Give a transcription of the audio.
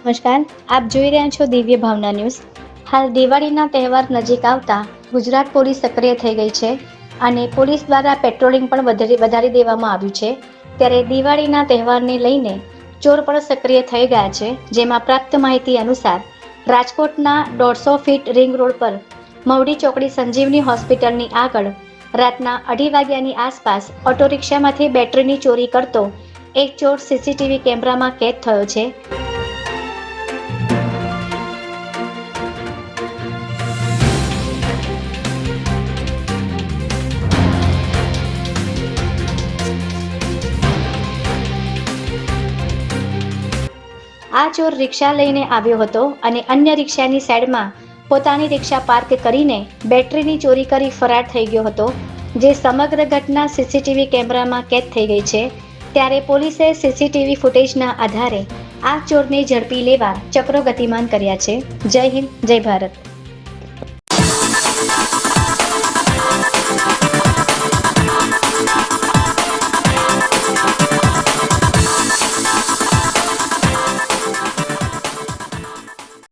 નમસ્કાર, આપ જોઈ રહ્યા છો દિવ્ય ભાવના ન્યૂઝ. હાલ દિવાળીના તહેવાર નજીક આવતા ગુજરાત પોલીસ સક્રિય થઈ ગઈ છે અને પોલીસ દ્વારા પેટ્રોલિંગ પણ વધારી દેવામાં આવ્યું છે. ત્યારે દિવાળીના તહેવારને લઈને ચોર પણ સક્રિય થઈ ગયા છે. જેમાં પ્રાપ્ત માહિતી અનુસાર રાજકોટના 150 ફીટ રિંગ રોડ પર મવડી ચોકડી સંજીવની હોસ્પિટલની આગળ રાતના 2:30 વાગ્યાની આસપાસ ઓટો રિક્ષામાંથી બેટરીની ચોરી કરતો એક ચોર સીસીટીવી કેમેરામાં કેદ થયો છે. આ ચોર રિક્ષા લઈને આવ્યો હતો અને અન્ય રિક્ષાની સાઈડમાં પોતાની રિક્ષા પાર્ક કરીને બેટરીની ચોરી કરી ફરાર થઈ ગયો હતો, જે સમગ્ર ઘટના સીસીટીવી કેમેરામાં કેદ થઈ ગઈ છે. ત્યારે પોલીસે સીસીટીવી ફૂટેજના આધારે આ ચોરને ઝડપી લેવા ચક્રો ગતિમાન કર્યા છે. જય હિન્દ, જય ભારત.